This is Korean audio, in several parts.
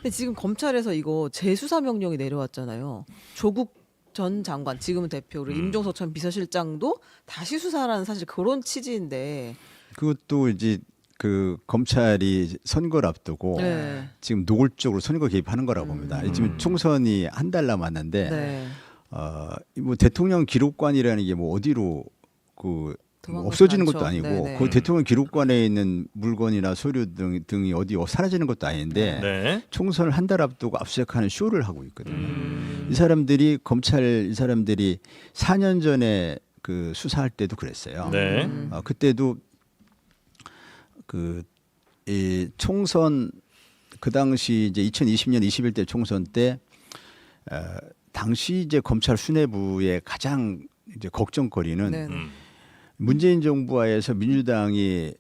근데 지금 검찰에서 이거 재수사 명령이 내려왔잖아요. 조국 전 장관, 지금은 대표, 그리고 임종석 전 비서실장도 다시 수사라는 사실 그런 취지인데. 그것도 이제 그 검찰이 선거를 앞두고 네. 지금 노골적으로 선거 개입하는 거라고 봅니다. 지금 총선이 한 달 남았는데 네. 뭐 대통령 기록관이라는 게 뭐 어디로 뭐 도망가지 없어지는 않죠. 것도 아니고 네네. 그 대통령 기록관에 있는 물건이나 서류 등이 어디 사라지는 것도 아닌데 네. 총선을 한 달 앞두고 압수수색하는 쇼를 하고 있거든요. 이 사람들이 4년 전에 그 수사할 때도 그랬어요. 네. 그때도 이 총선 그 당시 이제 2020년 21대 총선 때 당시 이제 검찰 수뇌부의 가장 이제 걱정거리는 네. 문재인 정부하에서 민주당이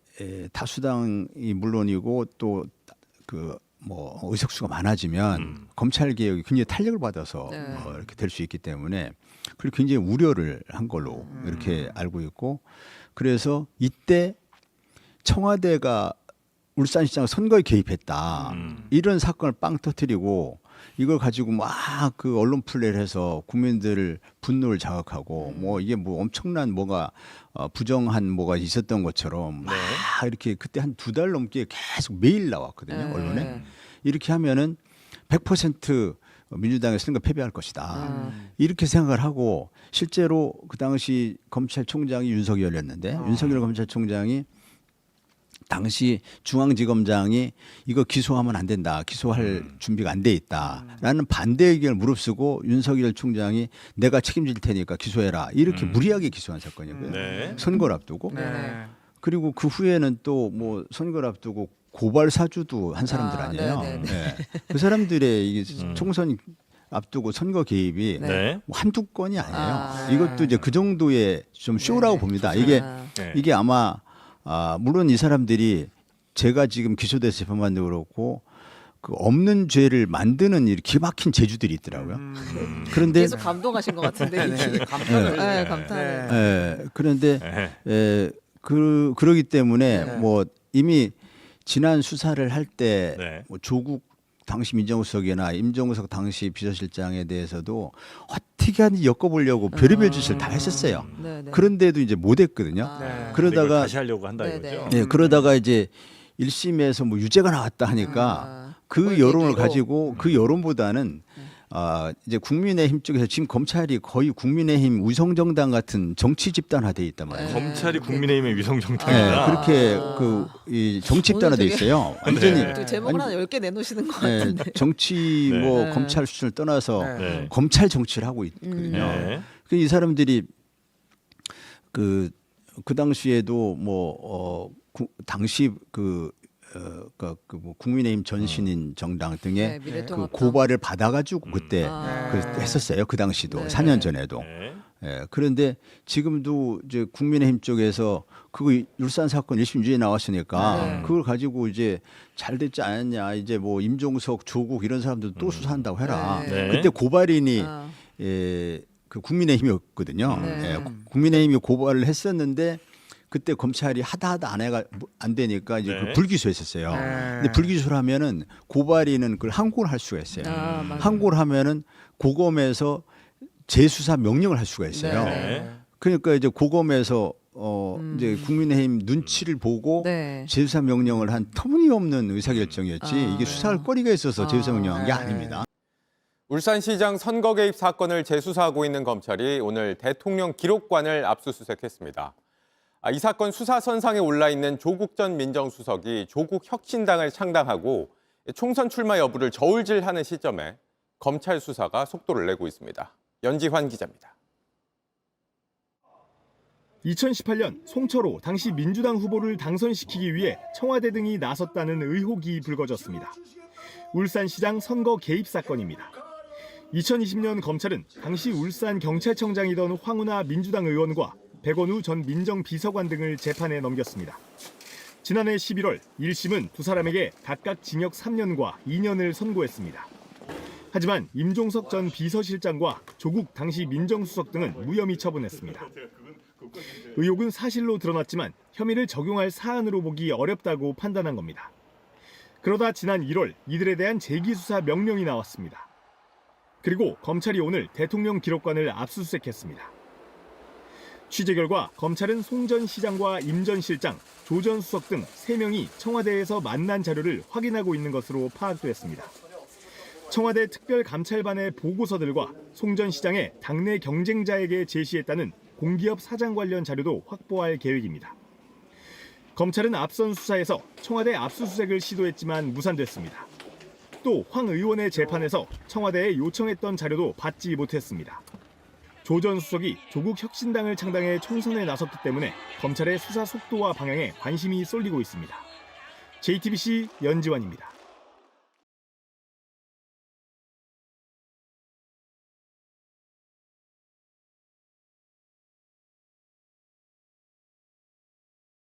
다수당이 물론이고 또 뭐 의석수가 많아지면 검찰 개혁이 굉장히 탄력을 받아서 네. 이렇게 될 수 있기 때문에 그리고 굉장히 우려를 한 걸로 이렇게 알고 있고 그래서 이때 청와대가 울산시장 선거에 개입했다 이런 사건을 빵 터뜨리고 이걸 가지고 막 그 언론 플레이를 해서 국민들을 분노를 자극하고 뭐 이게 뭐 엄청난 뭐가 부정한 뭐가 있었던 것처럼 막 이렇게 그때 한 2달 넘게 계속 매일 나왔거든요. 네. 언론에 이렇게 하면은 100% 민주당의 선거 패배할 것이다. 이렇게 생각을 하고 실제로 그 당시 검찰총장이 윤석열이었는데 윤석열 검찰총장이 당시 중앙지검장이 이거 기소하면 안 된다. 기소할 준비가 안 돼 있다라는 반대 의견을 무릅쓰고 윤석열 총장이 내가 책임질 테니까 기소해라. 이렇게 무리하게 기소한 사건이고요. 네. 선거를 앞두고. 네. 그리고 그 후에는 또 뭐 선거를 앞두고 고발 사주도 한 사람들 아니에요. 네네네. 네. 그 사람들의 이게 총선 앞두고 선거 개입이 네. 뭐 한두 건이 아니에요. 아. 이것도 이제 그 정도의 좀 쇼라고 봅니다. 네. 이게 아마 물론 이 사람들이 제가 지금 기소돼서 재판받는 그렇고 그 없는 죄를 만드는 이 기막힌 재주들이 있더라고요. 그런데 계속 감동하신 것 같은데. 네, 감탄을. 네, 감탄을. 그런데 네. 그러기 때문에 뭐 이미 지난 수사를 할 때 네. 뭐 조국 당시 민정수석이나 임종석 당시 비서실장에 대해서도 어떻게 하는지 엮어보려고 별의별 짓을 다 했었어요. 네, 네. 그런데도 이제 못했거든요. 네. 근데 이걸 그러다가 다시 하려고 한다 네, 이거죠. 네. 그러다가 이제 1심에서 뭐 유죄가 나왔다 하니까 그 그걸 여론을 계기로. 가지고 그 여론보다는 이제 국민의힘 쪽에서 지금 검찰이 거의 국민의힘 위성정당 같은 정치 집단화돼 있단 말이에요. 검찰이 국민의힘의 위성 네, 정당이다. 그렇게 이 정치 집단화돼 오늘 되게- 있어요. 완전히 네. 또 제목을 하나 10개 내놓으시는 것 네, 같은데. 정치 네. 뭐 네. 검찰 수준을 떠나서 네. 검찰 정치를 하고 있거든요. 네. 이 사람들이 그 당시에도 당시 뭐 국민의힘 전신인 정당 등의 네, 미래통합당. 그 고발을 받아가지고 그때 했었어요. 그 당시도 네. 4년 전에도. 네. 그런데 지금도 이제 국민의힘 쪽에서 그거 울산 사건 1심 유죄 나왔으니까 네. 그걸 가지고 이제 잘 됐지 않았냐 이제 뭐 임종석, 조국 이런 사람들도 또 수사한다고 해라. 네. 그때 고발인이 아. 그 국민의힘이었거든요. 네. 국민의힘이 고발을 했었는데 그때 검찰이 하다 안 되니까 이제 네. 그 불기소했었어요. 근데 불기소를 하면은 고발인은 그걸 항고를 할 수가 있어요. 맞아요. 항고를 하면은 고검에서 재수사 명령을 할 수가 있어요. 네. 그러니까 이제 고검에서 이제 국민의힘 눈치를 보고 네. 재수사 명령을 한 터무니없는 의사결정이었지 이게 수사할 거리가 있어서 재수사 명령한 게 아닙니다. 울산시장 선거 개입 사건을 재수사하고 있는 검찰이 오늘 대통령 기록관을 압수수색했습니다. 이 사건 수사선상에 올라 있는 조국 전 민정수석이 조국 혁신당을 창당하고 총선 출마 여부를 저울질하는 시점에 검찰 수사가 속도를 내고 있습니다. 연지환 기자입니다. 2018년 송철호 당시 민주당 후보를 당선시키기 위해 청와대 등이 나섰다는 의혹이 불거졌습니다. 울산시장 선거 개입 사건입니다. 2020년 검찰은 당시 울산 경찰청장이던 황운하 민주당 의원과 백원우 전 민정비서관 등을 재판에 넘겼습니다. 지난해 11월 1심은 두 사람에게 각각 징역 3년과 2년을 선고했습니다. 하지만 임종석 전 비서실장과 조국 당시 민정수석 등은 무혐의 처분했습니다. 의혹은 사실로 드러났지만 혐의를 적용할 사안으로 보기 어렵다고 판단한 겁니다. 그러다 지난 1월 이들에 대한 재기수사 명령이 나왔습니다. 그리고 검찰이 오늘 대통령 기록관을 압수수색했습니다. 취재 결과 검찰은 송 전 시장과 임 전 실장, 조 전 수석 등 3명이 청와대에서 만난 자료를 확인하고 있는 것으로 파악됐습니다. 청와대 특별감찰반의 보고서들과 송 전 시장의 당내 경쟁자에게 제시했다는 공기업 사장 관련 자료도 확보할 계획입니다. 검찰은 앞선 수사에서 청와대 압수수색을 시도했지만 무산됐습니다. 또 황 의원의 재판에서 청와대에 요청했던 자료도 받지 못했습니다. 조 전 수석이 조국 혁신당을 창당해 총선에 나섰기 때문에 검찰의 수사 속도와 방향에 관심이 쏠리고 있습니다. JTBC 연지환입니다.